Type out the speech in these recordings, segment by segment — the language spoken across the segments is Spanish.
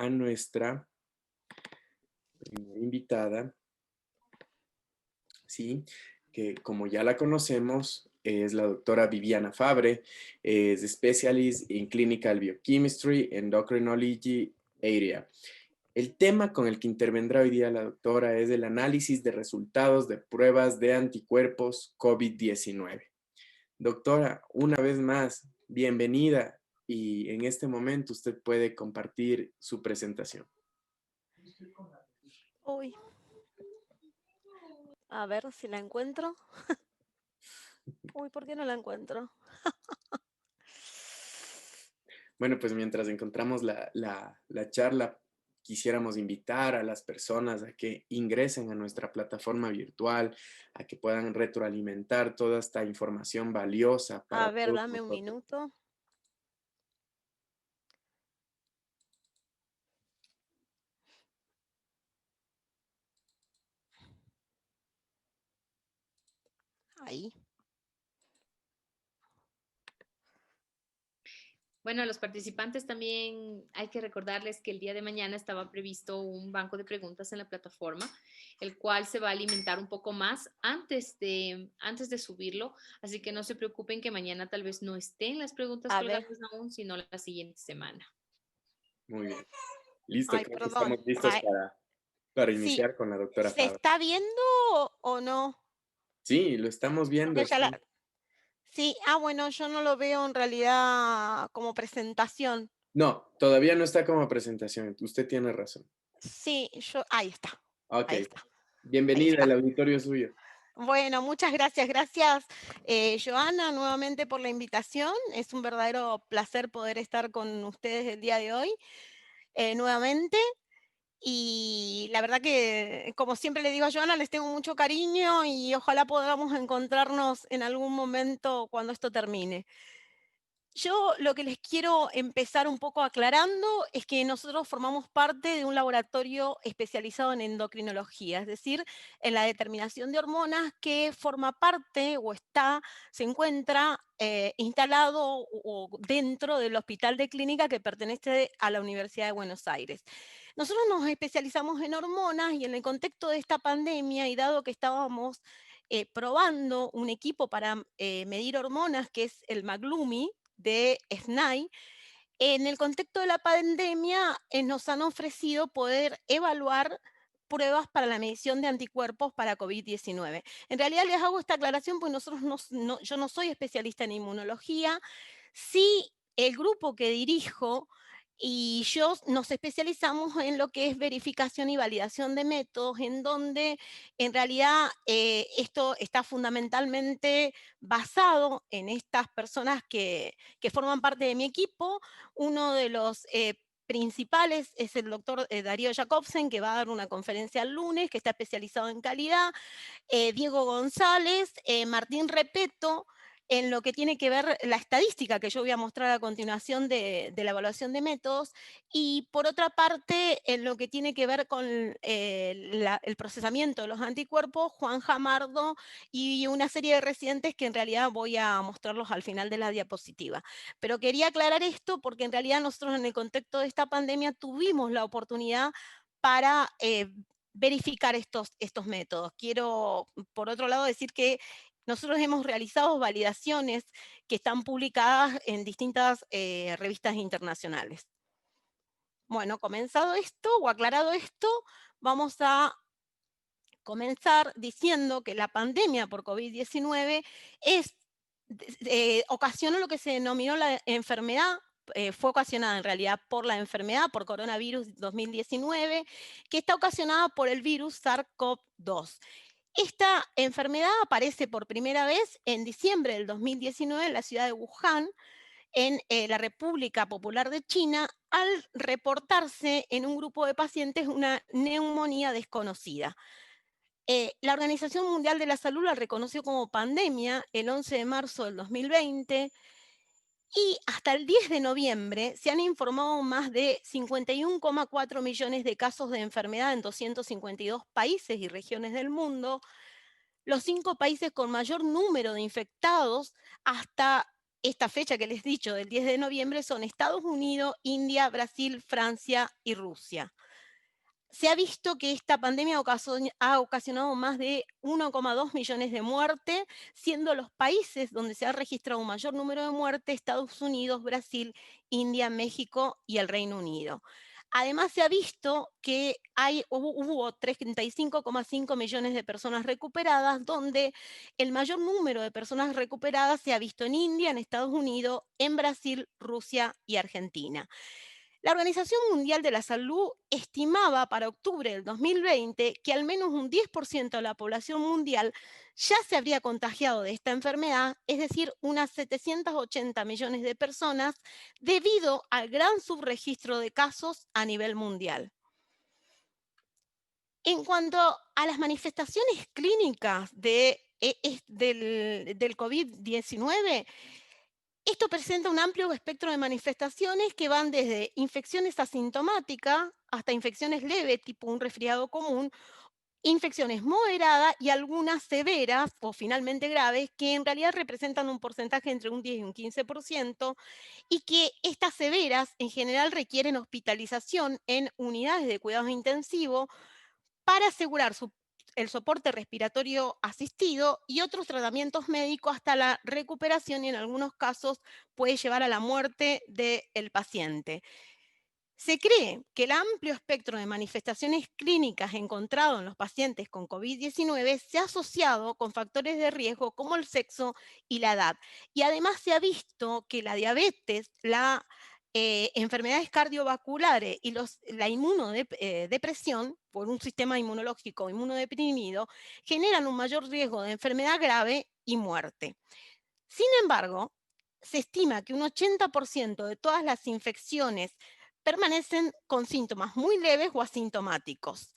a nuestra primera invitada, ¿sí? Que como ya la conocemos, es la doctora Viviana Fabre, es Specialist in Clinical Biochemistry, Endocrinology Area. El tema con el que intervendrá hoy día la doctora es el análisis de resultados de pruebas de anticuerpos COVID-19. Doctora, una vez más, bienvenida y en este momento usted puede compartir su presentación. Uy, a ver si la encuentro. Uy, ¿por qué no la encuentro? Bueno, pues mientras encontramos la charla, quisiéramos invitar a las personas a que ingresen a nuestra plataforma virtual, a que puedan retroalimentar toda esta información valiosa A para ver, todos dame un nosotros. minuto. Ahí. Bueno, a los participantes también hay que recordarles que el día de mañana estaba previsto un banco de preguntas en la plataforma, el cual se va a alimentar un poco más antes de subirlo, así que no se preocupen que mañana tal vez no estén las preguntas A ver. colgadas aún, sino la siguiente semana. Muy bien. Listo, Ay, creo que perdón. estamos listos Ay, para sí. iniciar con la doctora ¿Se Fabra. está viendo o no? Sí, lo estamos viendo. Porque ya la... Sí. Sí, bueno, yo no lo veo en realidad como presentación. No, todavía no está como presentación. Usted tiene razón. Sí, yo... Ahí está. Ok. Ahí está. Ahí Bienvenida, el está. auditorio es suyo. Bueno, muchas gracias. Gracias, Joana, nuevamente por la invitación. Es un verdadero placer poder estar con ustedes el día de hoy, nuevamente. Y la verdad que, como siempre le digo a Joana, les tengo mucho cariño y ojalá podamos encontrarnos en algún momento cuando esto termine. Yo lo que les quiero empezar un poco aclarando es que nosotros formamos parte de un laboratorio especializado en endocrinología, es decir, en la determinación de hormonas que forma parte o se encuentra instalado o dentro del hospital de clínica que pertenece a la Universidad de Buenos Aires. Nosotros nos especializamos en hormonas y en el contexto de esta pandemia y dado que estábamos probando un equipo para medir hormonas que es el Maglumi, de SNAI, en el contexto de la pandemia nos han ofrecido poder evaluar pruebas para la medición de anticuerpos para COVID-19. En realidad les hago esta aclaración porque yo no soy especialista en inmunología, sí el grupo que dirijo y yo nos especializamos en lo que es verificación y validación de métodos, en donde en realidad esto está fundamentalmente basado en estas personas que forman parte de mi equipo. Uno de los principales es el doctor Darío Jacobsen, que va a dar una conferencia el lunes, que está especializado en calidad, Diego González, Martín Repeto, en lo que tiene que ver la estadística que yo voy a mostrar a continuación de la evaluación de métodos, y por otra parte, en lo que tiene que ver con el procesamiento de los anticuerpos, Juan Jamardo y una serie de residentes que en realidad voy a mostrarlos al final de la diapositiva. Pero quería aclarar esto porque en realidad nosotros en el contexto de esta pandemia tuvimos la oportunidad para verificar estos métodos. Quiero, por otro lado, decir que nosotros hemos realizado validaciones que están publicadas en distintas revistas internacionales. Bueno, comenzado esto o aclarado esto, vamos a comenzar diciendo que la pandemia por COVID-19 ocasionó lo que se denominó la enfermedad, fue ocasionada en realidad por la enfermedad, por coronavirus 2019, que está ocasionada por el virus SARS-CoV-2. Esta enfermedad aparece por primera vez en diciembre del 2019 en la ciudad de Wuhan, en la República Popular de China, al reportarse en un grupo de pacientes una neumonía desconocida. La Organización Mundial de la Salud la reconoció como pandemia el 11 de marzo del 2020 y hasta el 10 de noviembre se han informado más de 51,4 millones de casos de enfermedad en 252 países y regiones del mundo. Los 5 países con mayor número de infectados hasta esta fecha que les he dicho, del 10 de noviembre, son Estados Unidos, India, Brasil, Francia y Rusia. Se ha visto que esta pandemia ha ocasionado más de 1,2 millones de muertes, siendo los países donde se ha registrado un mayor número de muertes Estados Unidos, Brasil, India, México y el Reino Unido. Además, se ha visto que hubo 35,5 millones de personas recuperadas, donde el mayor número de personas recuperadas se ha visto en India, en Estados Unidos, en Brasil, Rusia y Argentina. La Organización Mundial de la Salud estimaba para octubre del 2020 que al menos un 10% de la población mundial ya se habría contagiado de esta enfermedad, es decir, unas 780 millones de personas, debido al gran subregistro de casos a nivel mundial. En cuanto a las manifestaciones clínicas del COVID-19, esto presenta un amplio espectro de manifestaciones que van desde infecciones asintomáticas hasta infecciones leves, tipo un resfriado común, infecciones moderadas y algunas severas o finalmente graves, que en realidad representan un porcentaje entre un 10 y un 15%, y que estas severas en general requieren hospitalización en unidades de cuidados intensivos para asegurar el soporte respiratorio asistido y otros tratamientos médicos hasta la recuperación, y en algunos casos puede llevar a la muerte del paciente. Se cree que el amplio espectro de manifestaciones clínicas encontrado en los pacientes con COVID-19 se ha asociado con factores de riesgo como el sexo y la edad. Y además se ha visto que la diabetes, las enfermedades cardiovasculares y la inmunodepresión por un sistema inmunológico inmunodeprimido generan un mayor riesgo de enfermedad grave y muerte. Sin embargo, se estima que un 80% de todas las infecciones permanecen con síntomas muy leves o asintomáticos.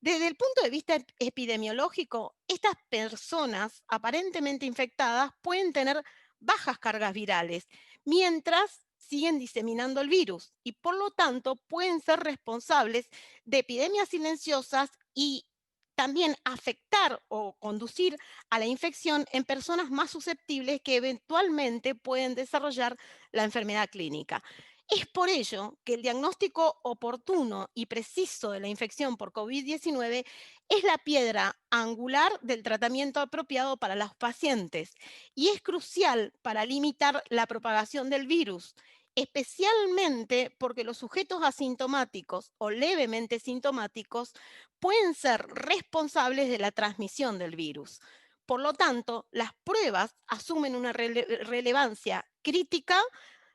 Desde el punto de vista epidemiológico, estas personas aparentemente infectadas pueden tener bajas cargas virales, mientras siguen diseminando el virus, y por lo tanto pueden ser responsables de epidemias silenciosas y también afectar o conducir a la infección en personas más susceptibles que eventualmente pueden desarrollar la enfermedad clínica. Es por ello que el diagnóstico oportuno y preciso de la infección por COVID-19 es la piedra angular del tratamiento apropiado para los pacientes y es crucial para limitar la propagación del virus, especialmente porque los sujetos asintomáticos o levemente sintomáticos pueden ser responsables de la transmisión del virus. Por lo tanto, las pruebas asumen una relevancia crítica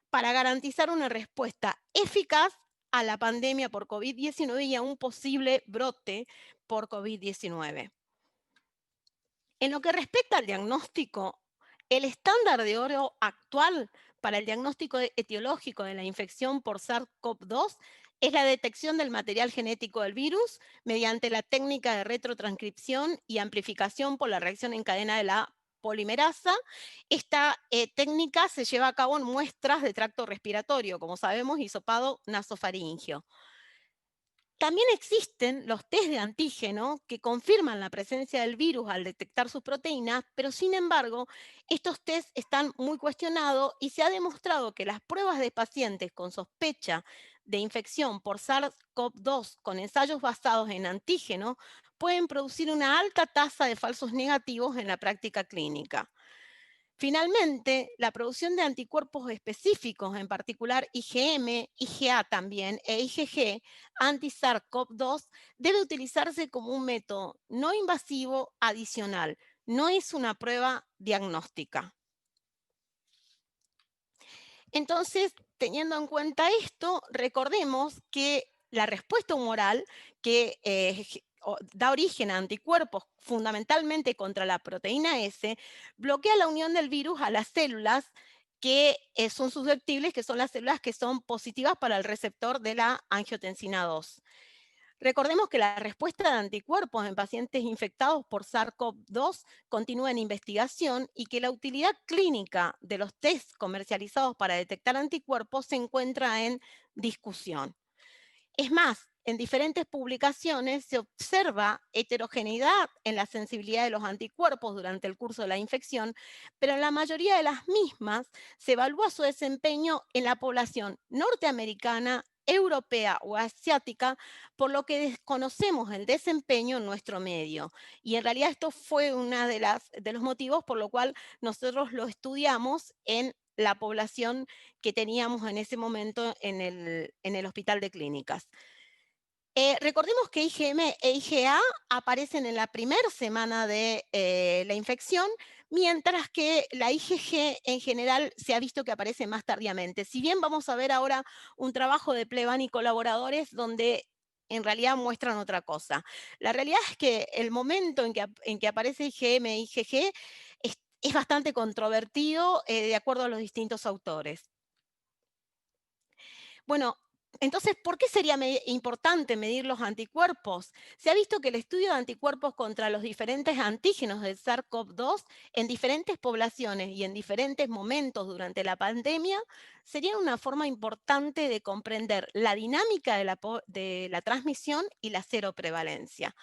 para garantizar una respuesta eficaz a la pandemia por COVID-19 y a un posible brote por COVID-19. En lo que respecta al diagnóstico, el estándar de oro actual para el diagnóstico etiológico de la infección por SARS-CoV-2 es la detección del material genético del virus mediante la técnica de retrotranscripción y amplificación por la reacción en cadena de la polimerasa. Esta técnica se lleva a cabo en muestras de tracto respiratorio, como sabemos, hisopado nasofaringeo. También existen los test de antígeno que confirman la presencia del virus al detectar sus proteínas, pero sin embargo, estos test están muy cuestionados y se ha demostrado que las pruebas de pacientes con sospecha de infección por SARS-CoV-2 con ensayos basados en antígeno pueden producir una alta tasa de falsos negativos en la práctica clínica. Finalmente, la producción de anticuerpos específicos, en particular IgM, IgA también e IgG, anti-SARS-CoV-2, debe utilizarse como un método no invasivo adicional. No es una prueba diagnóstica. Entonces, teniendo en cuenta esto, recordemos que la respuesta humoral que da origen a anticuerpos fundamentalmente contra la proteína S, bloquea la unión del virus a las células que son susceptibles, que son las células que son positivas para el receptor de la angiotensina 2. Recordemos que la respuesta de anticuerpos en pacientes infectados por SARS-CoV-2 continúa en investigación y que la utilidad clínica de los tests comercializados para detectar anticuerpos se encuentra en discusión. Es más, en diferentes publicaciones se observa heterogeneidad en la sensibilidad de los anticuerpos durante el curso de la infección, pero en la mayoría de las mismas se evalúa su desempeño en la población norteamericana, europea o asiática, por lo que desconocemos el desempeño en nuestro medio. Y en realidad esto fue uno de los motivos por lo cual nosotros lo estudiamos en la población que teníamos en ese momento en el hospital de clínicas. Recordemos que IgM e IgA aparecen en la primera semana de la infección, mientras que la IgG en general se ha visto que aparece más tardíamente. Si bien vamos a ver ahora un trabajo de Pleban y colaboradores donde en realidad muestran otra cosa. La realidad es que el momento en que aparece IgM e IgG es bastante controvertido de acuerdo a los distintos autores. Bueno, entonces, ¿por qué sería importante medir los anticuerpos? Se ha visto que el estudio de anticuerpos contra los diferentes antígenos del SARS-CoV-2 en diferentes poblaciones y en diferentes momentos durante la pandemia sería una forma importante de comprender la dinámica de la transmisión y la seroprevalencia.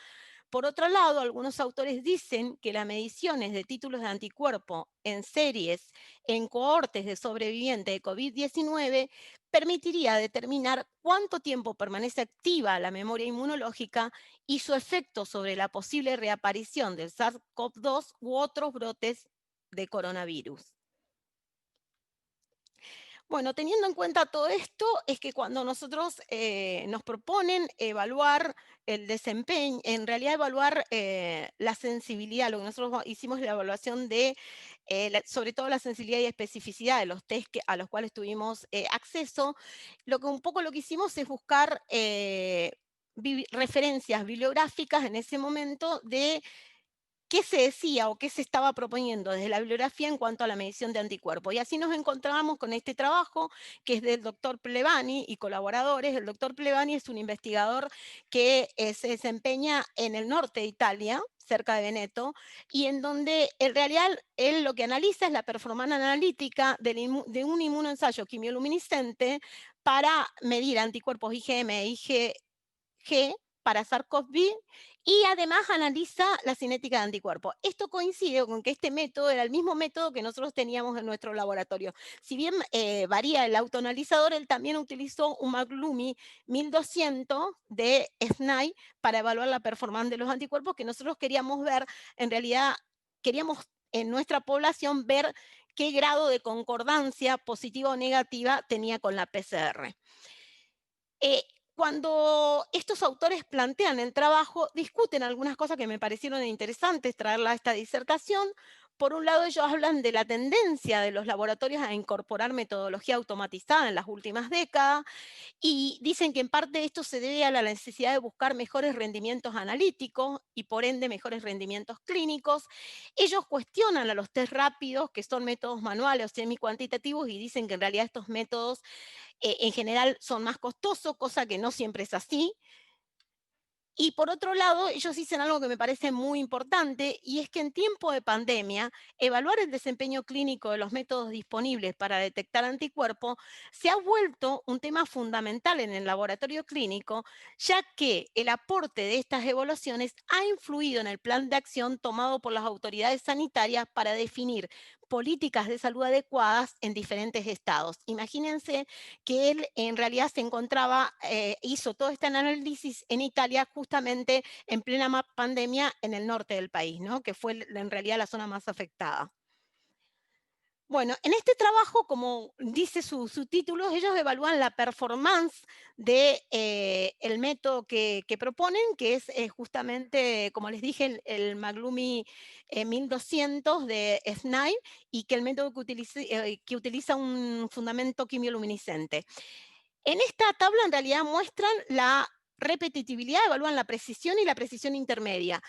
Por otro lado, algunos autores dicen que las mediciones de títulos de anticuerpo en series, en cohortes de sobrevivientes de COVID-19, permitiría determinar cuánto tiempo permanece activa la memoria inmunológica y su efecto sobre la posible reaparición del SARS-CoV-2 u otros brotes de coronavirus. Bueno, teniendo en cuenta todo esto, es que cuando nosotros nos proponen evaluar el desempeño, en realidad evaluar la sensibilidad, lo que nosotros hicimos la evaluación de, sobre todo la sensibilidad y especificidad de los test a los cuales tuvimos acceso, un poco lo que hicimos es buscar referencias bibliográficas en ese momento de qué se decía o qué se estaba proponiendo desde la bibliografía en cuanto a la medición de anticuerpos. Y así nos encontramos con este trabajo que es del doctor Plevani y colaboradores. El doctor Plevani es un investigador que se desempeña en el norte de Italia, cerca de Veneto, y en donde en realidad él lo que analiza es la performance analítica de un inmunoensayo quimioluminiscente para medir anticuerpos IgM e IgG para SARS-CoV-2 y además analiza la cinética de anticuerpos. Esto coincide con que este método era el mismo método que nosotros teníamos en nuestro laboratorio. Si bien varía el autoanalizador, él también utilizó un McLumi 1200 de SNAI para evaluar la performance de los anticuerpos que nosotros queríamos ver, en realidad queríamos en nuestra población ver qué grado de concordancia positiva o negativa tenía con la PCR. Cuando estos autores plantean el trabajo, discuten algunas cosas que me parecieron interesantes traerla a esta disertación. Por un lado, ellos hablan de la tendencia de los laboratorios a incorporar metodología automatizada en las últimas décadas y dicen que en parte esto se debe a la necesidad de buscar mejores rendimientos analíticos y por ende mejores rendimientos clínicos. Ellos cuestionan a los test rápidos, que son métodos manuales o semi-cuantitativos, y dicen que en realidad estos métodos en general son más costosos, cosa que no siempre es así. Y por otro lado, ellos dicen algo que me parece muy importante, y es que en tiempo de pandemia, evaluar el desempeño clínico de los métodos disponibles para detectar anticuerpos se ha vuelto un tema fundamental en el laboratorio clínico, ya que el aporte de estas evaluaciones ha influido en el plan de acción tomado por las autoridades sanitarias para definir políticas de salud adecuadas en diferentes estados. Imagínense que él en realidad se encontraba, hizo todo este análisis en Italia justamente en plena pandemia en el norte del país, ¿no? Que fue en realidad la zona más afectada. Bueno, en este trabajo, como dice su título, ellos evalúan la performance del el método que proponen, que es justamente, como les dije, el McLumi 1200 de SNAI, y que el método que utiliza un fundamento quimioluminiscente. En esta tabla en realidad muestran la repetitividad, evalúan la precisión y la precisión intermedia.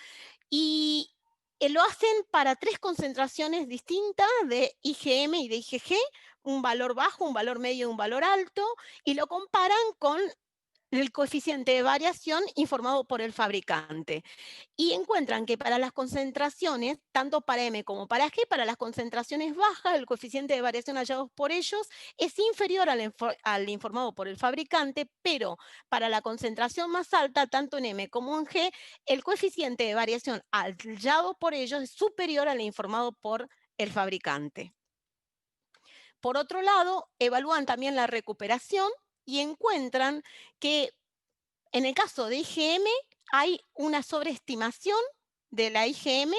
Y lo hacen para 3 concentraciones distintas de IgM y de IgG, un valor bajo, un valor medio y un valor alto, y lo comparan con el coeficiente de variación informado por el fabricante. Y encuentran que para las concentraciones, tanto para M como para G, para las concentraciones bajas, el coeficiente de variación hallados por ellos es inferior al informado por el fabricante, pero para la concentración más alta, tanto en M como en G, el coeficiente de variación hallado por ellos es superior al informado por el fabricante. Por otro lado, evalúan también la recuperación y encuentran que en el caso de IgM hay una sobreestimación de la IgM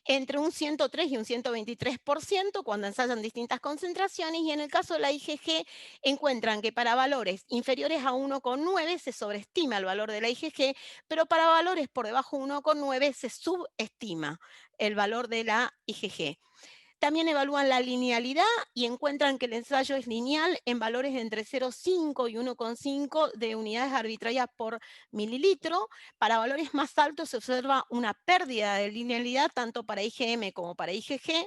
entre un 103 y un 123% cuando ensayan distintas concentraciones, y en el caso de la IgG encuentran que para valores inferiores a 1,9 se sobreestima el valor de la IgG, pero para valores por debajo de 1,9 se subestima el valor de la IgG. También evalúan la linealidad y encuentran que el ensayo es lineal en valores entre 0,5 y 1,5 de unidades arbitrarias por mililitro. Para valores más altos se observa una pérdida de linealidad tanto para IgM como para IgG.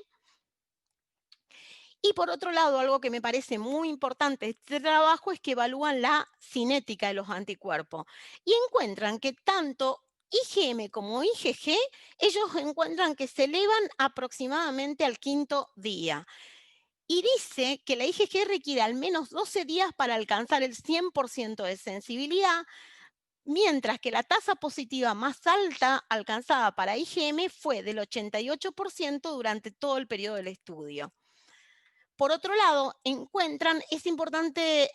Y por otro lado, algo que me parece muy importante de este trabajo es que evalúan la cinética de los anticuerpos y encuentran que tanto IgM como IgG, ellos encuentran que se elevan aproximadamente al quinto día. Y dice que la IgG requiere al menos 12 días para alcanzar el 100% de sensibilidad, mientras que la tasa positiva más alta alcanzada para IgM fue del 88% durante todo el periodo del estudio. Por otro lado, es importante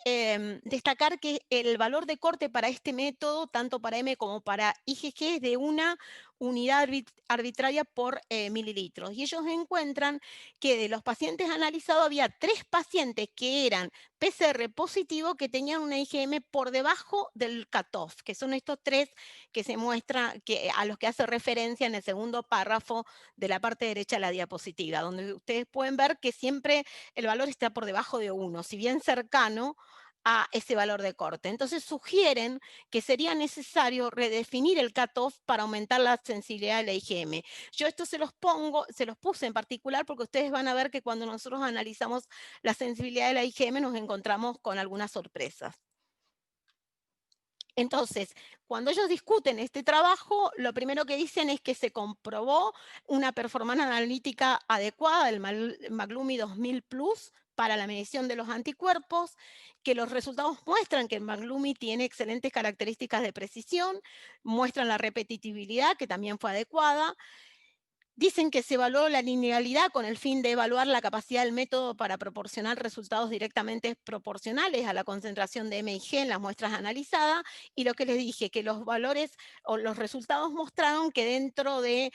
destacar que el valor de corte para este método, tanto para M como para IgG, es de una unidad arbitraria por mililitros. Y ellos encuentran que de los pacientes analizados había 3 pacientes que eran PCR positivo que tenían una IgM por debajo del cutoff, que son estos 3 que se muestra, a los que hace referencia en el segundo párrafo de la parte derecha de la diapositiva, donde ustedes pueden ver que siempre el valor está por debajo de 1, si bien cercano a ese valor de corte. Entonces sugieren que sería necesario redefinir el cutoff para aumentar la sensibilidad de la IgM. Yo esto se los puse en particular porque ustedes van a ver que cuando nosotros analizamos la sensibilidad de la IgM nos encontramos con algunas sorpresas. Entonces, cuando ellos discuten este trabajo, lo primero que dicen es que se comprobó una performance analítica adecuada del Maglumi 2000 Plus para la medición de los anticuerpos, que los resultados muestran que el Maglumi tiene excelentes características de precisión, muestran la repetitividad, que también fue adecuada. Dicen que se evaluó la linealidad con el fin de evaluar la capacidad del método para proporcionar resultados directamente proporcionales a la concentración de M y G en las muestras analizadas, y lo que les dije, que los valores o los resultados mostraron que dentro de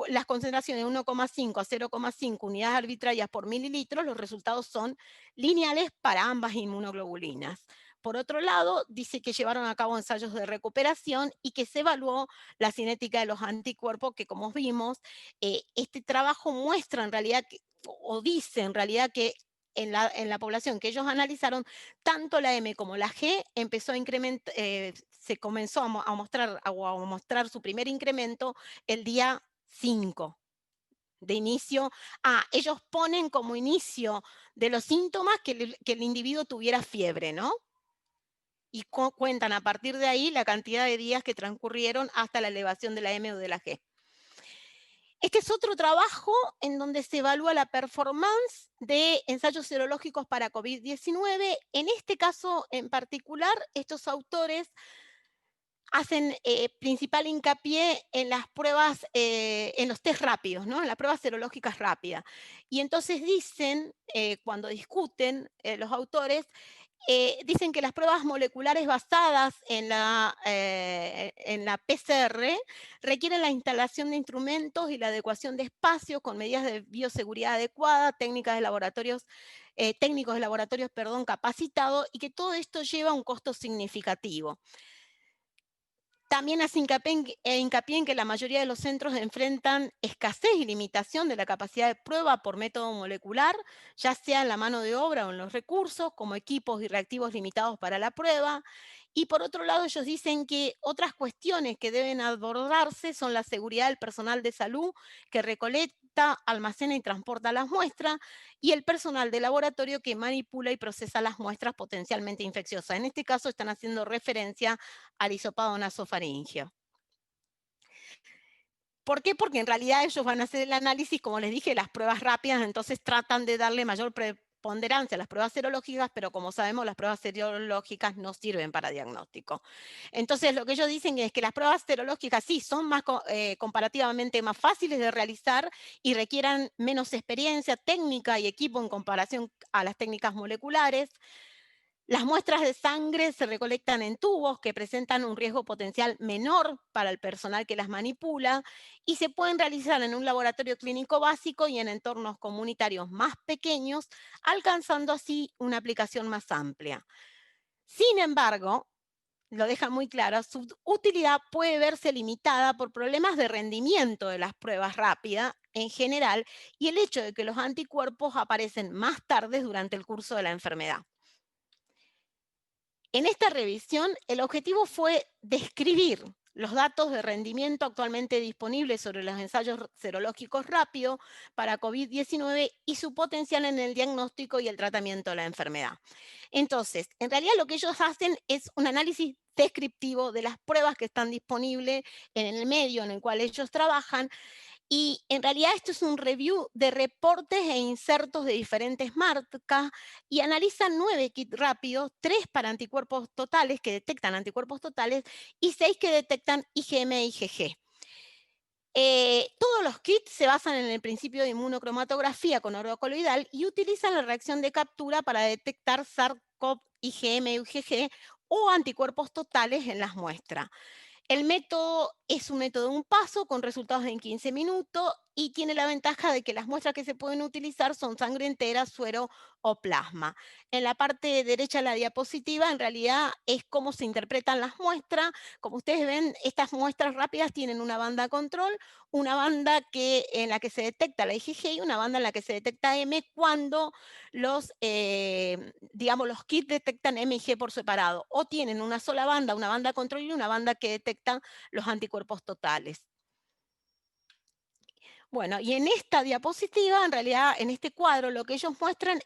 las concentraciones de 1,5 a 0,5 unidades arbitrarias por mililitro, los resultados son lineales para ambas inmunoglobulinas. Por otro lado, dice que llevaron a cabo ensayos de recuperación y que se evaluó la cinética de los anticuerpos, que como vimos, este trabajo muestra en realidad, o dice en realidad que en la población que ellos analizaron, tanto la M como la G empezó a incrementar, se comenzó a mostrar su primer incremento el día 5 de inicio. Ellos ponen como inicio de los síntomas que el individuo tuviera fiebre, ¿no? Y cuentan a partir de ahí la cantidad de días que transcurrieron hasta la elevación de la M o de la G. Este es otro trabajo en donde se evalúa la performance de ensayos serológicos para COVID-19. En este caso en particular, estos autores hacen principal hincapié en las pruebas, en los test rápidos, ¿no? En las pruebas serológicas rápidas. Y entonces dicen, cuando discuten los autores, dicen que las pruebas moleculares basadas en la PCR requieren la instalación de instrumentos y la adecuación de espacios con medidas de bioseguridad adecuadas, técnicos de laboratorios capacitados, y que todo esto lleva un costo significativo. También hace hincapié en que la mayoría de los centros enfrentan escasez y limitación de la capacidad de prueba por método molecular, ya sea en la mano de obra o en los recursos, como equipos y reactivos limitados para la prueba. Y por otro lado, ellos dicen que otras cuestiones que deben abordarse son la seguridad del personal de salud que recolecta recolecta, almacena y transporta las muestras, y el personal de laboratorio que manipula y procesa las muestras potencialmente infecciosas. En este caso están haciendo referencia al hisopado nasofaringeo. ¿Por qué? Porque en realidad ellos van a hacer el análisis, como les dije, las pruebas rápidas, entonces tratan de darle mayor preponderancia a las pruebas serológicas, pero como sabemos, las pruebas serológicas no sirven para diagnóstico. Entonces, lo que ellos dicen es que las pruebas serológicas sí son más comparativamente más fáciles de realizar y requieran menos experiencia técnica y equipo en comparación a las técnicas moleculares. Las muestras de sangre se recolectan en tubos que presentan un riesgo potencial menor para el personal que las manipula y se pueden realizar en un laboratorio clínico básico y en entornos comunitarios más pequeños, alcanzando así una aplicación más amplia. Sin embargo, lo deja muy claro, su utilidad puede verse limitada por problemas de rendimiento de las pruebas rápidas en general y el hecho de que los anticuerpos aparecen más tarde durante el curso de la enfermedad. En esta revisión, el objetivo fue describir los datos de rendimiento actualmente disponibles sobre los ensayos serológicos rápidos para COVID-19 y su potencial en el diagnóstico y el tratamiento de la enfermedad. Entonces, en realidad lo que ellos hacen es un análisis descriptivo de las pruebas que están disponibles en el medio en el cual ellos trabajan. Y en realidad esto es un review de reportes e insertos de diferentes marcas y analizan 9 kits rápidos, 3 para anticuerpos totales que detectan anticuerpos totales y 6 que detectan IgM e IgG. Todos los kits se basan en el principio de inmunocromatografía con oro coloidal y utilizan la reacción de captura para detectar SARS-CoV, IgM e IgG o anticuerpos totales en las muestras. El método es un método de un paso con resultados en 15 minutos y tiene la ventaja de que las muestras que se pueden utilizar son sangre entera, suero o plasma. En la parte derecha de la diapositiva, en realidad es cómo se interpretan las muestras. Como ustedes ven, estas muestras rápidas tienen una banda control, una banda en la que se detecta la IgG y una banda en la que se detecta M cuando digamos, los kits detectan M y G por separado, o tienen una sola banda, una banda control y una banda que detecta los anticuerpos totales. Bueno, y en esta diapositiva, en realidad, en este cuadro, lo que ellos muestran,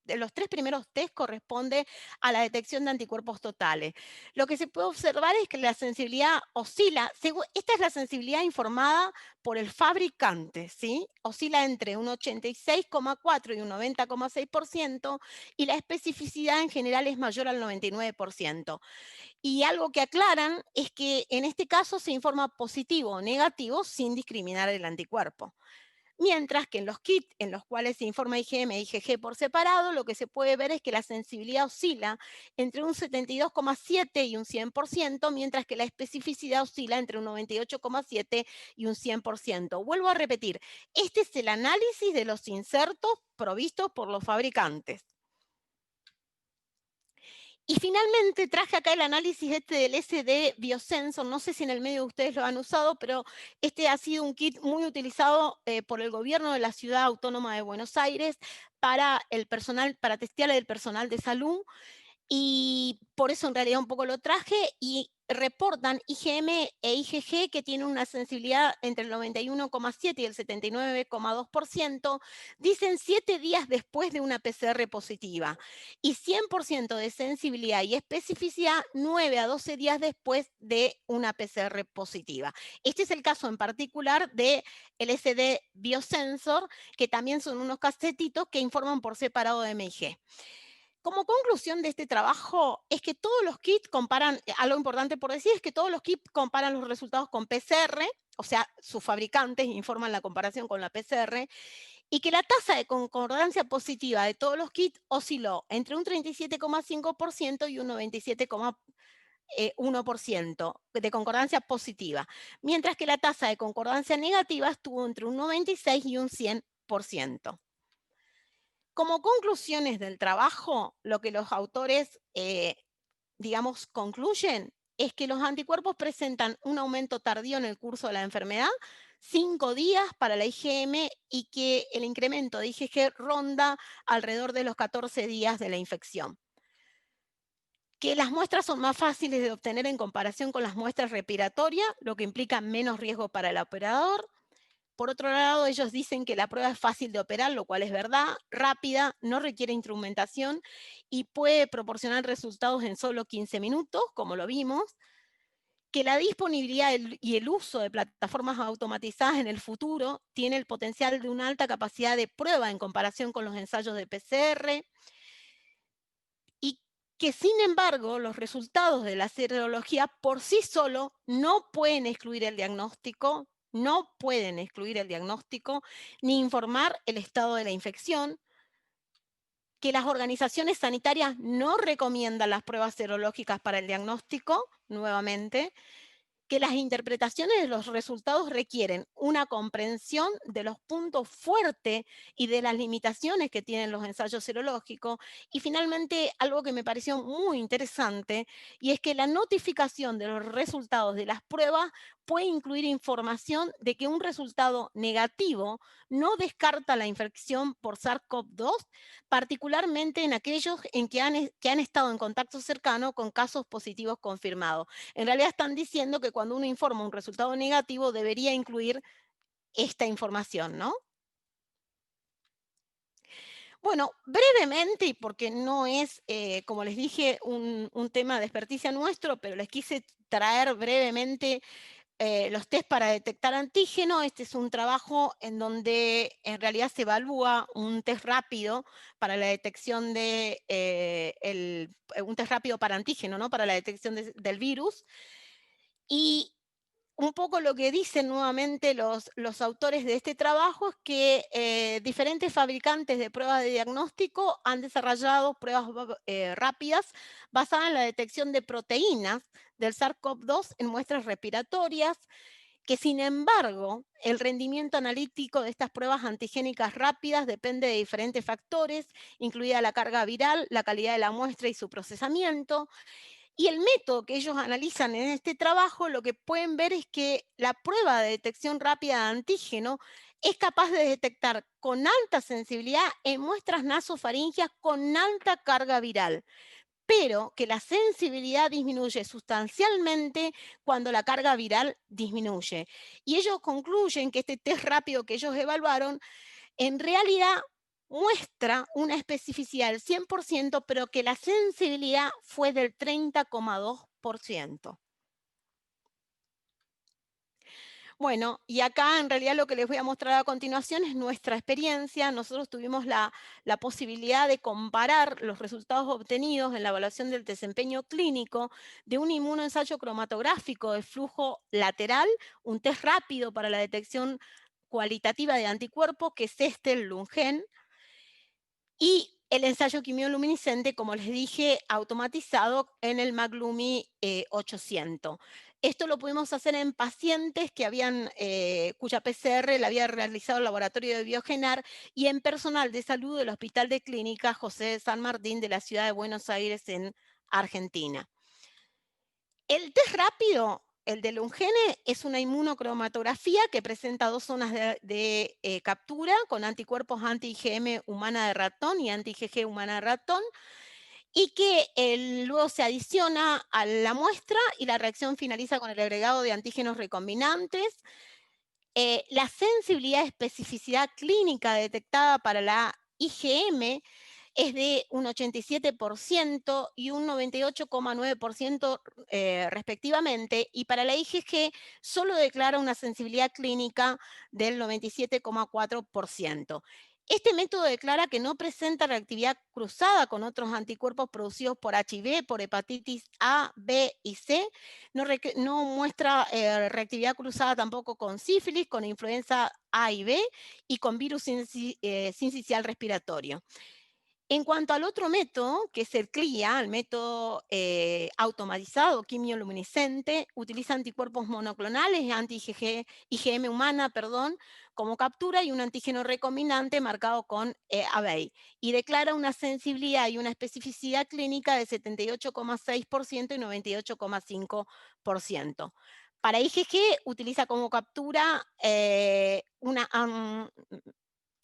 los 3 primeros test corresponde a la detección de anticuerpos totales. Lo que se puede observar es que la sensibilidad oscila, esta es la sensibilidad informada por el fabricante, ¿sí? Oscila entre un 86,4 y un 90,6%, y la especificidad en general es mayor al 99%. Y algo que aclaran es que en este caso se informa positivo o negativo sin discriminar el anticuerpo. Mientras que en los kits en los cuales se informa IgM e IgG por separado, lo que se puede ver es que la sensibilidad oscila entre un 72,7 y un 100%, mientras que la especificidad oscila entre un 98,7 y un 100%. Vuelvo a repetir, este es el análisis de los insertos provistos por los fabricantes. Y finalmente traje acá el análisis del SD Biosensor. No sé si en el medio ustedes lo han usado, pero este ha sido un kit muy utilizado por el gobierno de la Ciudad Autónoma de Buenos Aires para el personal, para testear el personal de salud. Y por eso en realidad un poco lo traje y reportan IgM e IgG que tienen una sensibilidad entre el 91,7 y el 79,2%, dicen 7 días después de una PCR positiva, y 100% de sensibilidad y especificidad 9 a 12 días después de una PCR positiva. Este es el caso en particular del SD Biosensor, que también son unos casetitos que informan por separado de MIG. Como conclusión de este trabajo es que todos los kits comparan, algo importante por decir es que todos los kits comparan los resultados con PCR, o sea, sus fabricantes informan la comparación con la PCR, y que la tasa de concordancia positiva de todos los kits osciló entre un 37,5% y un 97,1% de concordancia positiva, mientras que la tasa de concordancia negativa estuvo entre un 96 y un 100%. Como conclusiones del trabajo, lo que los autores, digamos, concluyen es que los anticuerpos presentan un aumento tardío en el curso de la enfermedad, 5 días para la IgM, y que el incremento de IgG ronda alrededor de los 14 días de la infección. Que las muestras son más fáciles de obtener en comparación con las muestras respiratorias, lo que implica menos riesgo para el operador. Por otro lado, ellos dicen que la prueba es fácil de operar, lo cual es verdad, rápida, no requiere instrumentación y puede proporcionar resultados en solo 15 minutos, como lo vimos, que la disponibilidad y el uso de plataformas automatizadas en el futuro tiene el potencial de una alta capacidad de prueba en comparación con los ensayos de PCR, y que sin embargo los resultados de la serología por sí solo no pueden excluir el diagnóstico, ni informar el estado de la infección, que las organizaciones sanitarias no recomiendan las pruebas serológicas para el diagnóstico, nuevamente, que las interpretaciones de los resultados requieren una comprensión de los puntos fuertes y de las limitaciones que tienen los ensayos serológicos. Y finalmente, algo que me pareció muy interesante, y es que la notificación de los resultados de las pruebas puede incluir información de que un resultado negativo no descarta la infección por SARS-CoV-2, particularmente en aquellos en que han estado en contacto cercano con casos positivos confirmados. En realidad están diciendo que cuando uno informa un resultado negativo debería incluir esta información, ¿no? Bueno, brevemente, y porque no es, como les dije, un tema de experticia nuestro, pero les quise traer brevemente los test para detectar antígeno. Este es un trabajo en donde en realidad se evalúa un test rápido para la detección de, un test rápido para antígeno, ¿no? Para la detección del virus. Y un poco lo que dicen nuevamente los autores de este trabajo es que diferentes fabricantes de pruebas de diagnóstico han desarrollado pruebas rápidas basadas en la detección de proteínas del SARS-CoV-2 en muestras respiratorias, que sin embargo el rendimiento analítico de estas pruebas antigénicas rápidas depende de diferentes factores, incluida la carga viral, la calidad de la muestra y su procesamiento. Y el método que ellos analizan en este trabajo, lo que pueden ver es que la prueba de detección rápida de antígeno es capaz de detectar con alta sensibilidad en muestras nasofaringeas con alta carga viral, pero que la sensibilidad disminuye sustancialmente cuando la carga viral disminuye. Y ellos concluyen que este test rápido que ellos evaluaron en realidad muestra una especificidad del 100%, pero que la sensibilidad fue del 30,2%. Bueno, y acá en realidad lo que les voy a mostrar a continuación es nuestra experiencia. Nosotros tuvimos la posibilidad de comparar los resultados obtenidos en la evaluación del desempeño clínico de un inmunoensayo cromatográfico de flujo lateral, un test rápido para la detección cualitativa de anticuerpos, que es el LUNGEN, y el ensayo quimioluminiscente, como les dije, automatizado en el McLumi 800. Esto lo pudimos hacer en pacientes que cuya PCR la había realizado el laboratorio de Biogenar, y en personal de salud del Hospital de Clínica José de San Martín de la ciudad de Buenos Aires, en Argentina. El test rápido, el de Lungene, es una inmunocromatografía que presenta dos zonas de captura con anticuerpos anti-IgM humana de ratón y anti-IgG humana de ratón, y que luego se adiciona a la muestra y la reacción finaliza con el agregado de antígenos recombinantes. La sensibilidad y especificidad clínica detectada para la IgM es de un 87% y un 98,9% respectivamente, y para la IgG solo declara una sensibilidad clínica del 97,4%. Este método declara que no presenta reactividad cruzada con otros anticuerpos producidos por HIV, por hepatitis A, B y C. No muestra reactividad cruzada tampoco con sífilis, con influenza A y B y con virus sincicial respiratorio. En cuanto al otro método, que es el CLIA, el método automatizado quimioluminiscente, utiliza anticuerpos monoclonales, IgM humana, como captura, y un antígeno recombinante marcado con ABEI, y declara una sensibilidad y una especificidad clínica de 78,6% y 98,5%. Para IgG utiliza como captura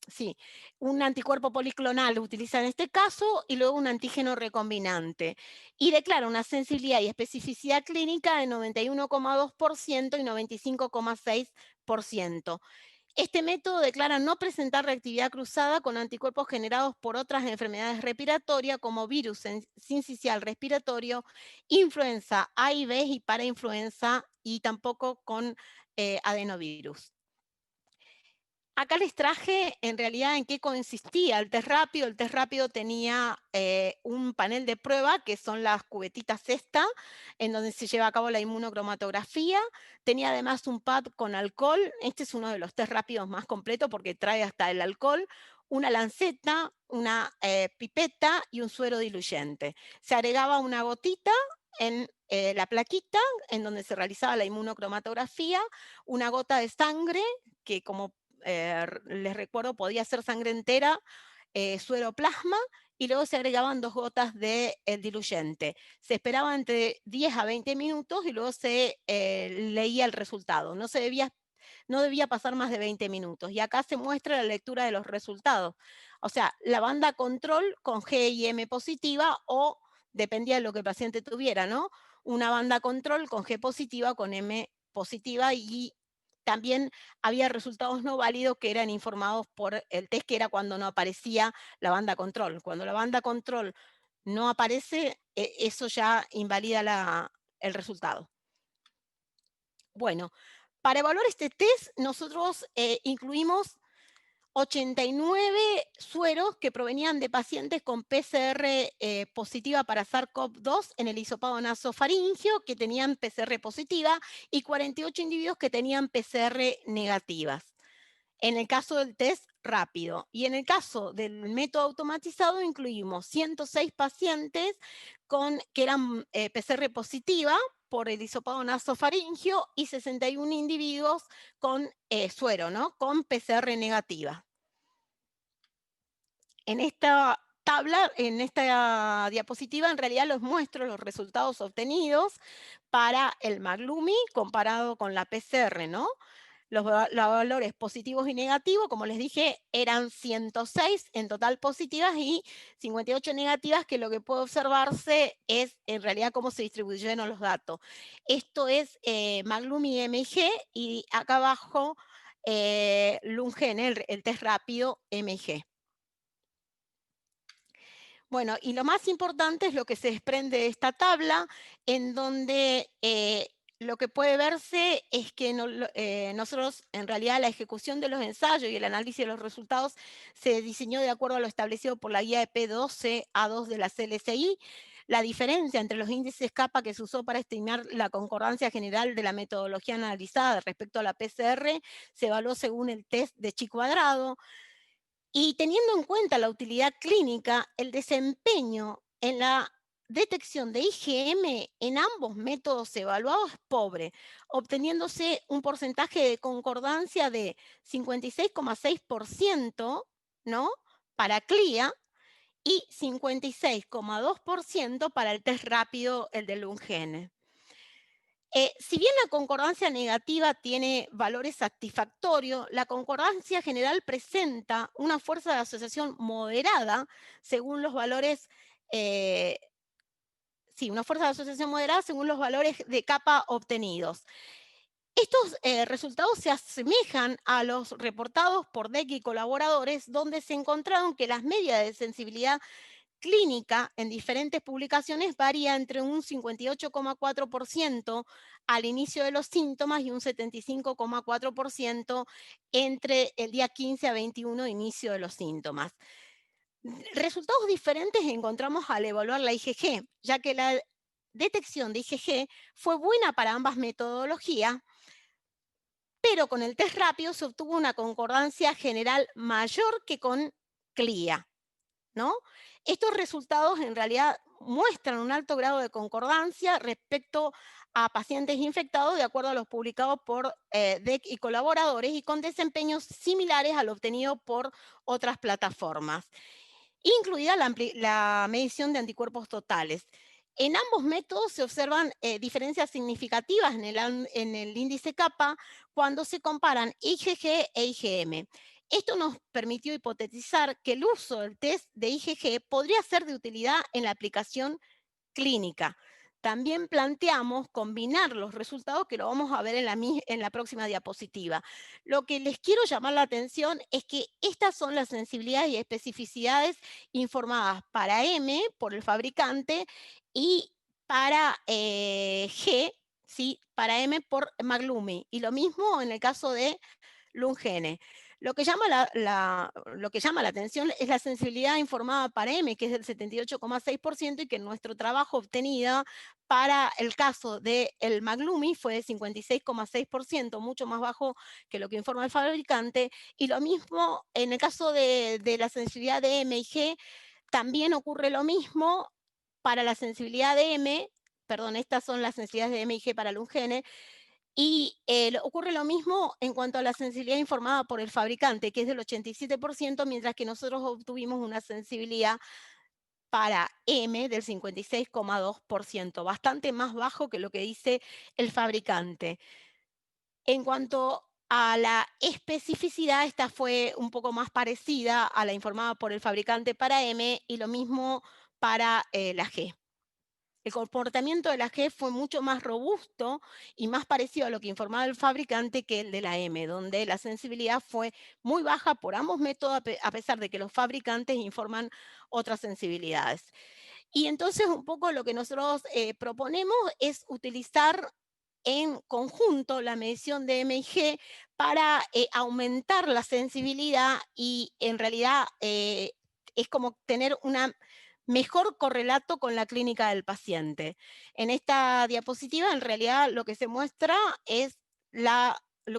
sí, un anticuerpo policlonal lo utiliza en este caso, y luego un antígeno recombinante. Y declara una sensibilidad y especificidad clínica de 91,2% y 95,6%. Este método declara no presentar reactividad cruzada con anticuerpos generados por otras enfermedades respiratorias como virus sincicial respiratorio, influenza A y B y parainfluenza, y tampoco con adenovirus. Acá les traje en realidad en qué consistía el test rápido. El test rápido tenía un panel de prueba, que son las cubetitas esta, en donde se lleva a cabo la inmunocromatografía. Tenía además un pad con alcohol. Este es uno de los test rápidos más completos porque trae hasta el alcohol, una lanceta, una pipeta y un suero diluyente. Se agregaba una gotita en la plaquita en donde se realizaba la inmunocromatografía, una gota de sangre, que como les recuerdo, podía ser sangre entera, suero plasma, y luego se agregaban 2 gotas de diluyente. Se esperaba entre 10 a 20 minutos y luego se leía el resultado. No debía pasar más de 20 minutos. Y acá se muestra la lectura de los resultados. O sea, la banda control con G y M positiva, o dependía de lo que el paciente tuviera, ¿no? Una banda control con G positiva, con M positiva, y también había resultados no válidos que eran informados por el test, que era cuando no aparecía la banda control. Cuando la banda control no aparece, eso ya invalida el resultado. Bueno, para evaluar este test, nosotros incluimos 89 sueros que provenían de pacientes con PCR positiva para SARS-CoV-2 en el hisopado nasofaringeo, que tenían PCR positiva, y 48 individuos que tenían PCR negativas, en el caso del test rápido. Y en el caso del método automatizado incluimos 106 pacientes que eran PCR positiva por el hisopado nasofaringeo y 61 individuos con suero, ¿no? Con PCR negativa. En esta tabla, en esta diapositiva, en realidad les muestro los resultados obtenidos para el Maglumi comparado con la PCR, ¿no? Los valores positivos y negativos, como les dije, eran 106 en total positivas y 58 negativas, que lo que puede observarse es en realidad cómo se distribuyeron los datos. Esto es Maglumi MG, y acá abajo Lungen, el test rápido MG. Bueno, y lo más importante es lo que se desprende de esta tabla, en donde lo que puede verse es que nosotros, en realidad, la ejecución de los ensayos y el análisis de los resultados se diseñó de acuerdo a lo establecido por la guía de P12A2 de la CLSI. La diferencia entre los índices kappa que se usó para estimar la concordancia general de la metodología analizada respecto a la PCR se evaluó según el test de chi cuadrado. Y teniendo en cuenta la utilidad clínica, el desempeño en la detección de IgM en ambos métodos evaluados es pobre, obteniéndose un porcentaje de concordancia de 56,6%, ¿no?, para CLIA, y 56,2% para el test rápido, el de Lungen. Si bien la concordancia negativa tiene valores satisfactorios, la concordancia general presenta una fuerza de asociación moderada según los valores, una fuerza de asociación moderada según los valores de kappa obtenidos. Estos resultados se asemejan a los reportados por DEC y colaboradores, donde se encontraron que las medias de sensibilidad clínica en diferentes publicaciones varía entre un 58,4% al inicio de los síntomas y un 75,4% entre el día 15 a 21 de inicio de los síntomas. Resultados diferentes encontramos al evaluar la IgG, ya que la detección de IgG fue buena para ambas metodologías, pero con el test rápido se obtuvo una concordancia general mayor que con CLIA, ¿no? Estos resultados en realidad muestran un alto grado de concordancia respecto a pacientes infectados, de acuerdo a los publicados por DEC y colaboradores, y con desempeños similares al obtenido por otras plataformas, incluida la medición de anticuerpos totales. En ambos métodos se observan diferencias significativas en el índice kappa cuando se comparan IgG e IgM. Esto nos permitió hipotetizar que el uso del test de IgG podría ser de utilidad en la aplicación clínica. también planteamos combinar los resultados, que lo vamos a ver en la próxima diapositiva. Lo que les quiero llamar la atención es que estas son las sensibilidades y especificidades informadas para M por el fabricante y para G, ¿sí? Para M por Maglumi. Y lo mismo en el caso de Lungene. Lo que llama la atención es la sensibilidad informada para M, que es del 78,6%, y que nuestro trabajo obtenido para el caso del Maglumi fue de 56,6%, mucho más bajo que lo que informa el fabricante. Y lo mismo en el caso de la sensibilidad de M y G, también ocurre lo mismo para la sensibilidad de M, perdón, estas son las sensibilidades de M y G para Lungene, y ocurre lo mismo en cuanto a la sensibilidad informada por el fabricante, que es del 87%, mientras que nosotros obtuvimos una sensibilidad para M del 56,2%, bastante más bajo que lo que dice el fabricante. En cuanto a la especificidad, esta fue un poco más parecida a la informada por el fabricante para M y lo mismo para la G. El comportamiento de la G fue mucho más robusto y más parecido a lo que informaba el fabricante que el de la M, donde la sensibilidad fue muy baja por ambos métodos, a pesar de que los fabricantes informan otras sensibilidades. Y entonces un poco lo que nosotros proponemos es utilizar en conjunto la medición de M y G para aumentar la sensibilidad y en realidad es como tener una mejor correlato con la clínica del paciente. En esta diapositiva, en realidad, lo que se muestra es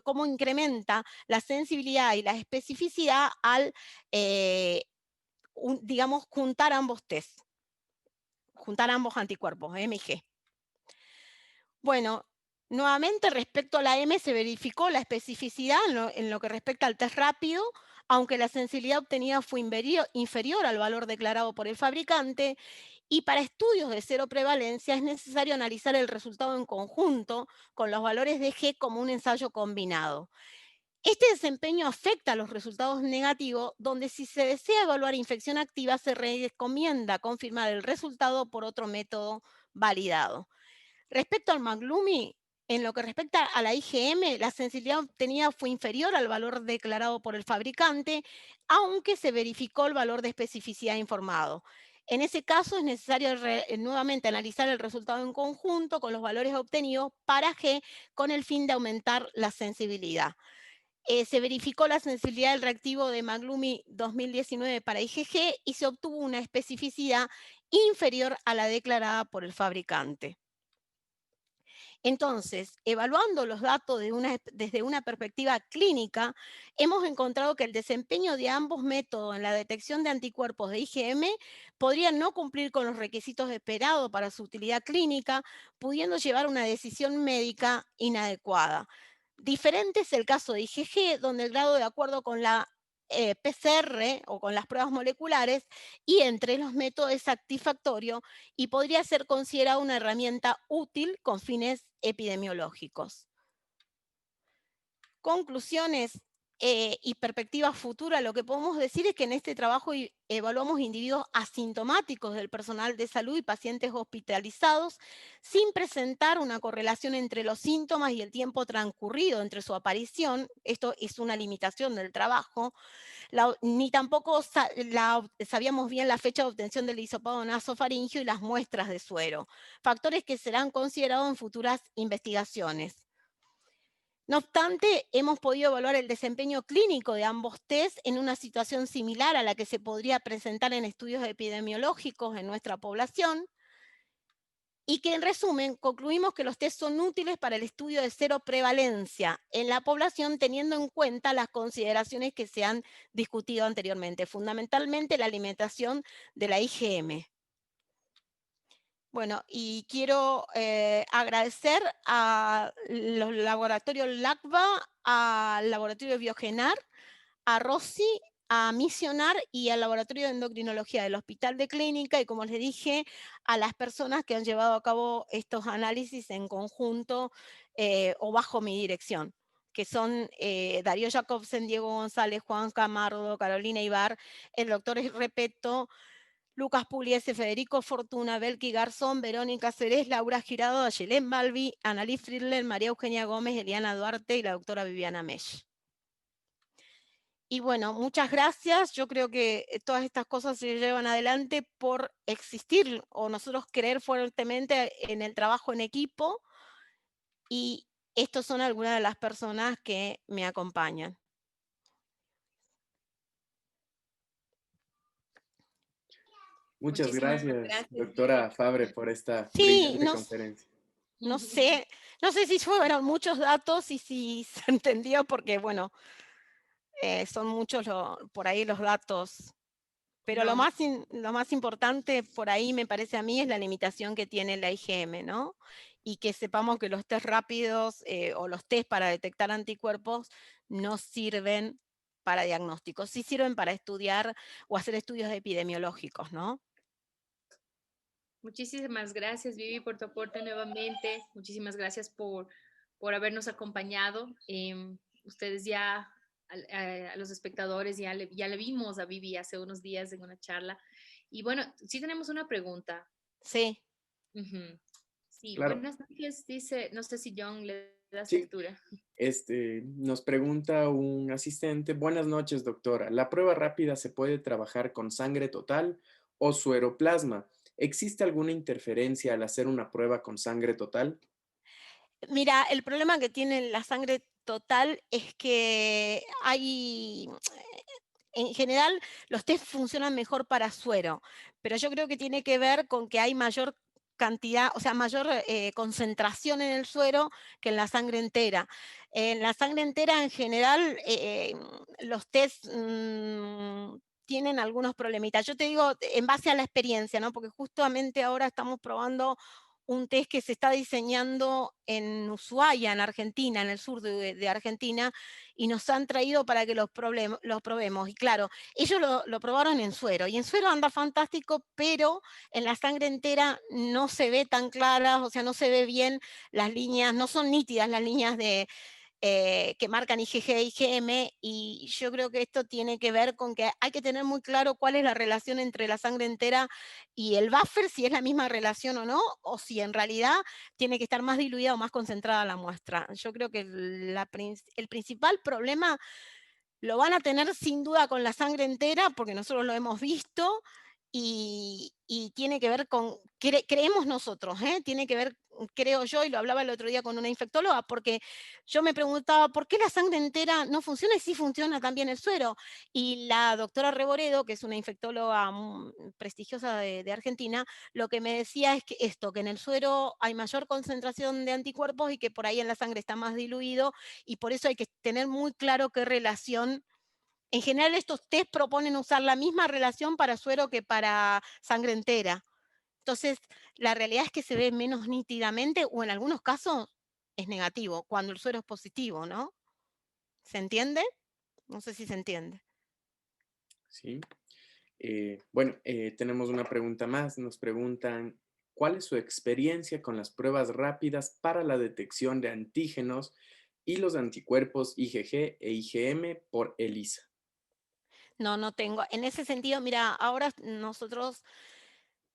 cómo incrementa la sensibilidad y la especificidad al, digamos, juntar ambos test, juntar ambos anticuerpos, M y G. Bueno, nuevamente respecto a la M se verificó la especificidad en lo que respecta al test rápido, aunque la sensibilidad obtenida fue inferior al valor declarado por el fabricante, y para estudios de cero prevalencia es necesario analizar el resultado en conjunto con los valores de G como un ensayo combinado. Este desempeño afecta a los resultados negativos, donde si se desea evaluar infección activa se recomienda confirmar el resultado por otro método validado. Respecto al Maglumi, en lo que respecta a la IgM, la sensibilidad obtenida fue inferior al valor declarado por el fabricante, aunque se verificó el valor de especificidad informado. En ese caso es necesario nuevamente analizar el resultado en conjunto con los valores obtenidos para G con el fin de aumentar la sensibilidad. Se verificó la sensibilidad del reactivo de Maglumi 2019 para IgG y se obtuvo una especificidad inferior a la declarada por el fabricante. Entonces, evaluando los datos desde una perspectiva clínica, hemos encontrado que el desempeño de ambos métodos en la detección de anticuerpos de IgM podría no cumplir con los requisitos esperados para su utilidad clínica, pudiendo llevar a una decisión médica inadecuada. Diferente es el caso de IgG, donde el grado de acuerdo con la PCR o con las pruebas moleculares y entre los métodos es satisfactorio y podría ser considerada una herramienta útil con fines epidemiológicos. Conclusiones y perspectivas futuras, lo que podemos decir es que en este trabajo evaluamos individuos asintomáticos del personal de salud y pacientes hospitalizados sin presentar una correlación entre los síntomas y el tiempo transcurrido entre su aparición. Esto es una limitación del trabajo. Ni tampoco sabíamos bien la fecha de obtención del hisopado nasofaringio y las muestras de suero, factores que serán considerados en futuras investigaciones. No obstante, hemos podido evaluar el desempeño clínico de ambos test en una situación similar a la que se podría presentar en estudios epidemiológicos en nuestra población, y que en resumen concluimos que los test son útiles para el estudio de cero prevalencia en la población, teniendo en cuenta las consideraciones que se han discutido anteriormente, fundamentalmente la alimentación de la IgM. Bueno, y quiero agradecer a los laboratorios LACVA, al laboratorio Biogenar, a Rossi, a Misionar y al Laboratorio de Endocrinología del Hospital de Clínica, y como les dije, a las personas que han llevado a cabo estos análisis en conjunto o bajo mi dirección, que son Darío Jacobsen, Diego González, Juan Camardo, Carolina Ibar, el doctor Repeto, Lucas Pugliese, Federico Fortuna, Belki Garzón, Verónica Cerés, Laura Girado, Ayelén Balbi, Annalí Friedler, María Eugenia Gómez, Eliana Duarte y la doctora Viviana Mesh. Y bueno, muchas gracias. Yo creo que todas estas cosas se llevan adelante por existir o nosotros creer fuertemente en el trabajo en equipo, y estos son algunas de las personas que me acompañan. Muchas Muchísimas gracias, gracias, doctora Vivi. Fabre, por esta Sí, brillante conferencia. no sé si fueron muchos datos y si se entendió, porque bueno, son muchos por ahí los datos. Pero No, lo más importante por ahí me parece a mí es la limitación que tiene la IgM, ¿no? Y que sepamos que los test rápidos o los test para detectar anticuerpos no sirven para diagnósticos, sí sirven para estudiar o hacer estudios epidemiológicos, ¿no? muchísimas gracias, Vivi, por tu aporte nuevamente. Muchísimas gracias por habernos acompañado. Ustedes ya, a los espectadores, ya le vimos a Vivi hace unos días en una charla. Y bueno, sí tenemos una pregunta. Sí. Ujú. Sí, Claro, buenas noches, dice, no sé si John le das sí. lectura. Nos pregunta un asistente, buenas noches, doctora. ¿La prueba rápida se puede trabajar con sangre total o sueroplasma? ¿Existe alguna interferencia al hacer una prueba con sangre total? Mira, el problema que tiene la sangre total es que hay, en general, los test funcionan mejor para suero, pero yo creo que tiene que ver con que hay mayor cantidad, o sea, mayor concentración en el suero que en la sangre entera. En la sangre entera, en general, los test tienen algunos problemitas. Yo te digo, en base a la experiencia, ¿no? Porque justamente ahora estamos probando un test que se está diseñando en Ushuaia, en Argentina, en el sur de Argentina, y nos han traído para que los probemos. Y claro, ellos lo probaron en suero, y en suero anda fantástico, pero en la sangre entera no se ve tan clara, o sea, no se ve bien las líneas, no son nítidas las líneas que marcan IgG e IgM, y yo creo que esto tiene que ver con que hay que tener muy claro cuál es la relación entre la sangre entera y el buffer, si es la misma relación o no, o si en realidad tiene que estar más diluida o más concentrada la muestra. Yo creo que el principal problema lo van a tener sin duda con la sangre entera, porque nosotros lo hemos visto, y tiene que ver con, creemos nosotros, tiene que ver, creo yo, y lo hablaba el otro día con una infectóloga, porque yo me preguntaba, ¿por qué la sangre entera no funciona y sí funciona también el suero? Y la doctora Reboredo, que es una infectóloga prestigiosa de Argentina, lo que me decía es que esto, que en el suero hay mayor concentración de anticuerpos y que por ahí en la sangre está más diluido, y por eso hay que tener muy claro qué relación. En general, estos test proponen usar la misma relación para suero que para sangre entera. Entonces, la realidad es que se ve menos nítidamente, o en algunos casos es negativo, cuando el suero es positivo, ¿no? ¿Se entiende? No sé si se entiende. Sí. Bueno, tenemos una pregunta más. Nos preguntan, ¿cuál es su experiencia con las pruebas rápidas para la detección de antígenos y los anticuerpos IgG e IgM por ELISA? No tengo. En ese sentido, mira, ahora nosotros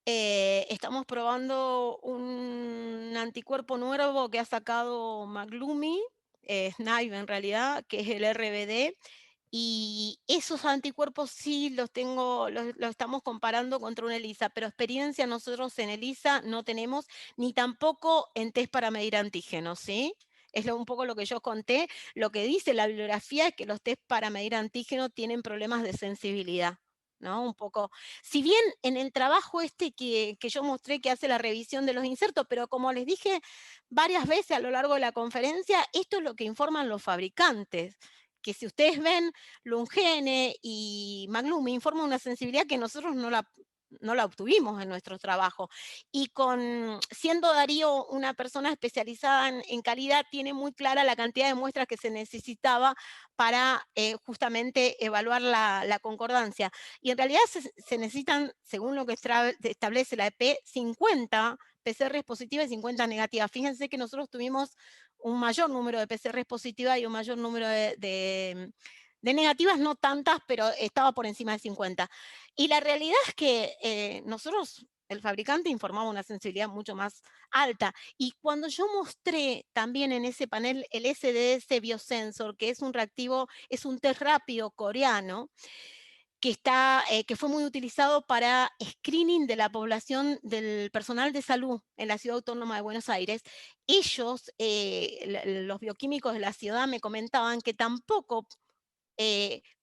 estamos probando un anticuerpo nuevo que ha sacado Maglumi, SNIPE en realidad, que es el RBD, y esos anticuerpos sí los tengo, los estamos comparando contra una ELISA, pero experiencia nosotros en ELISA no tenemos, ni tampoco en test para medir antígenos, ¿sí? Es un poco lo que yo conté. Lo que dice la bibliografía es que los test para medir antígenos tienen problemas de sensibilidad, ¿no? Un poco. Si bien en el trabajo que yo mostré que hace la revisión de los insertos, pero como les dije varias veces a lo largo de la conferencia, esto es lo que informan los fabricantes, que si ustedes ven, Lungene y Maglumi informan una sensibilidad que nosotros no la obtuvimos en nuestro trabajo. Y siendo Darío una persona especializada en calidad, tiene muy clara la cantidad de muestras que se necesitaba para justamente evaluar la concordancia. Y en realidad se necesitan, según lo que establece la EP, 50 PCRs positivas y 50 negativas. Fíjense que nosotros tuvimos un mayor número de PCRs positivas y un mayor número de De negativas no tantas, pero estaba por encima de 50. Y la realidad es que nosotros, el fabricante informaba una sensibilidad mucho más alta. Y cuando yo mostré también en ese panel el SDS Biosensor, que es un reactivo, es un test rápido coreano, que fue muy utilizado para screening de la población del personal de salud en la Ciudad Autónoma de Buenos Aires. Ellos, los bioquímicos de la ciudad, me comentaban que tampoco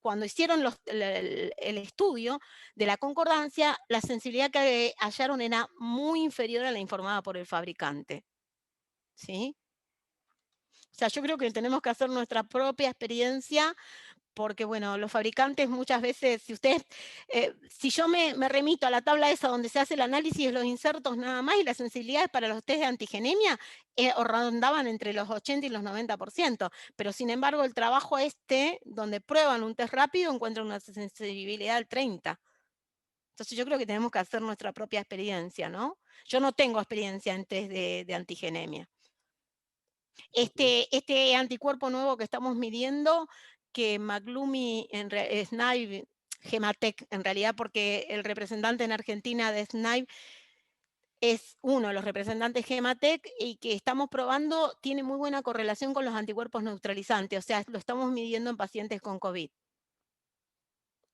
cuando hicieron el estudio de la concordancia, la sensibilidad que hallaron era muy inferior a la informada por el fabricante. ¿Sí? O sea, yo creo que tenemos que hacer nuestra propia experiencia porque, bueno, los fabricantes muchas veces, si yo me remito a la tabla esa donde se hace el análisis de los insertos nada más y las sensibilidades para los test de antigenemia rondaban entre los 80 y los 90%, pero sin embargo el trabajo donde prueban un test rápido, encuentran una sensibilidad del 30%. Entonces yo creo que tenemos que hacer nuestra propia experiencia, ¿no? Yo no tengo experiencia en test de antigenemia. Este anticuerpo nuevo que estamos midiendo, que Maglumi, SNAIP, Gematec, en realidad, porque el representante en Argentina de SNAIP es uno de los representantes Gematec y que estamos probando, tiene muy buena correlación con los anticuerpos neutralizantes, o sea, lo estamos midiendo en pacientes con COVID,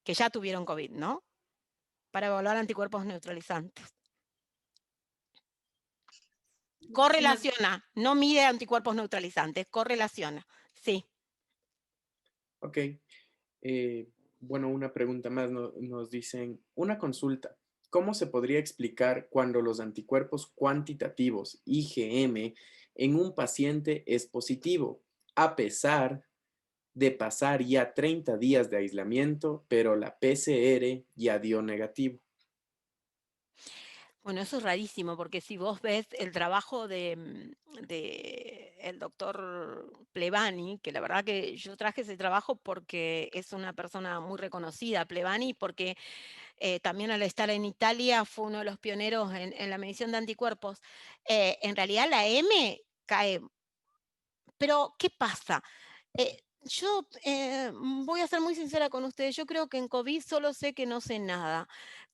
que ya tuvieron COVID, ¿no? Para evaluar anticuerpos neutralizantes. Correlaciona, no mide anticuerpos neutralizantes, correlaciona, sí. Ok. Bueno, una pregunta más. Nos dicen, una consulta. ¿Cómo se podría explicar cuando los anticuerpos cuantitativos, IgM, en un paciente es positivo, a pesar de pasar ya 30 días de aislamiento, pero la PCR ya dio negativo? Bueno, eso es rarísimo, porque si vos ves el trabajo el doctor Plevani, que la verdad que yo traje ese trabajo porque es una persona muy reconocida, Plevani, porque también al estar en Italia fue uno de los pioneros en la medición de anticuerpos. En realidad la M cae. Pero, ¿qué pasa? Voy a ser muy sincera con ustedes, yo creo que en COVID solo sé que no sé nada.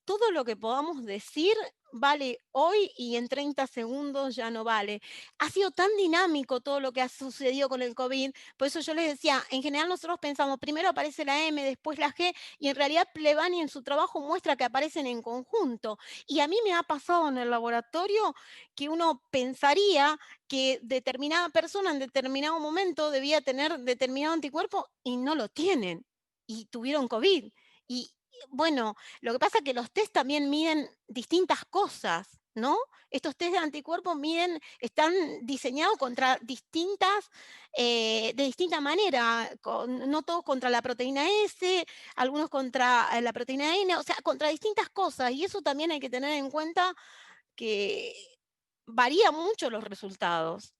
Todo lo que podamos decir vale hoy y en 30 segundos ya no vale. Ha sido tan dinámico todo lo que ha sucedido con el COVID, por eso yo les decía, en general nosotros pensamos, primero aparece la M, después la G, y en realidad Plevani en su trabajo muestra que aparecen en conjunto. Y a mí me ha pasado en el laboratorio que uno pensaría que determinada persona en determinado momento debía tener determinado anticuerpo y no lo tienen, y tuvieron COVID. Y bueno, lo que pasa es que los test también miden distintas cosas, ¿no? Estos test de anticuerpos están diseñados contra de distinta manera, no todos contra la proteína S, algunos contra la proteína N, o sea, contra distintas cosas, y eso también hay que tener en cuenta que varía mucho los resultados.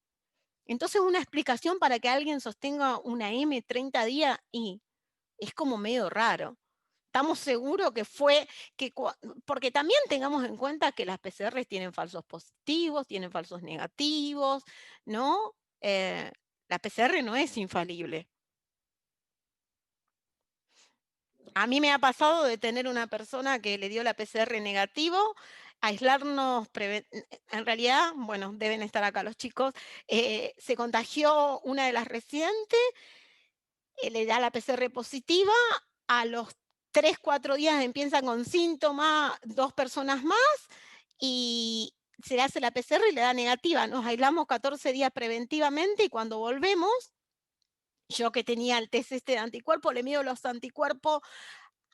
Entonces, una explicación para que alguien sostenga una M 30 días y es como medio raro. Estamos seguros que porque también tengamos en cuenta que las PCR tienen falsos positivos, tienen falsos negativos, ¿no? La PCR no es infalible. A mí me ha pasado de tener una persona que le dio la PCR negativo, aislarnos, en realidad, bueno, deben estar acá los chicos, se contagió una de las residentes, le da la PCR positiva, a los 3, 4 días empiezan con síntomas, 2 personas más, y se le hace la PCR y le da negativa. Nos aislamos 14 días preventivamente y cuando volvemos, yo que tenía el test de anticuerpo, le mido los anticuerpos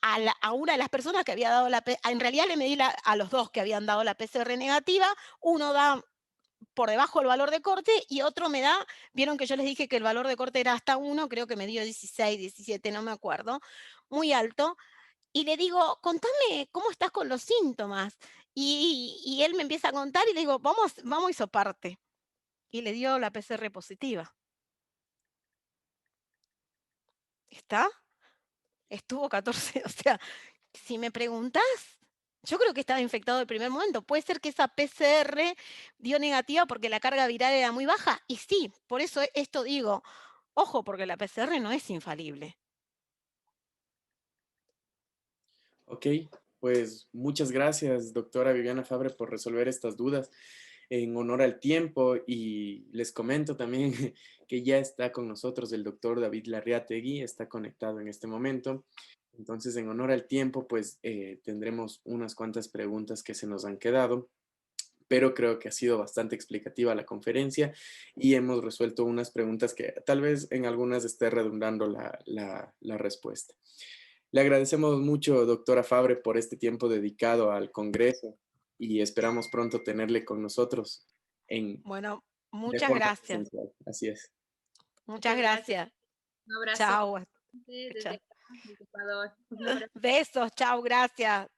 a una de las personas que había dado en realidad le medí a los dos que habían dado la PCR negativa, uno da por debajo del valor de corte y otro me da, vieron que yo les dije que el valor de corte era hasta 1, creo que me dio 16, 17, no me acuerdo, muy alto, y le digo, contame cómo estás con los síntomas. Y él me empieza a contar y le digo, vamos a hisoparte. Y le dio la PCR positiva. ¿Está? Estuvo 14, o sea, si me preguntás, yo creo que estaba infectado el primer momento. Puede ser que esa PCR dio negativa porque la carga viral era muy baja. Y sí, por eso esto digo, ojo, porque la PCR no es infalible. Ok, pues muchas gracias, doctora Viviana Fabre, por resolver estas dudas en honor al tiempo y les comento también que ya está con nosotros el doctor David Larriategui, está conectado en este momento. Entonces, en honor al tiempo, pues tendremos unas cuantas preguntas que se nos han quedado, pero creo que ha sido bastante explicativa la conferencia y hemos resuelto unas preguntas que tal vez en algunas esté redundando la respuesta. Le agradecemos mucho, doctora Fabre, por este tiempo dedicado al Congreso y esperamos pronto tenerle con nosotros en, Bueno, de muchas forma gracias. presencial. Así es. Muchas Muchas gracias. gracias. Un abrazo Chao. desde Chao. acá, desde Ecuador. Un abrazo. Besos, chao, gracias.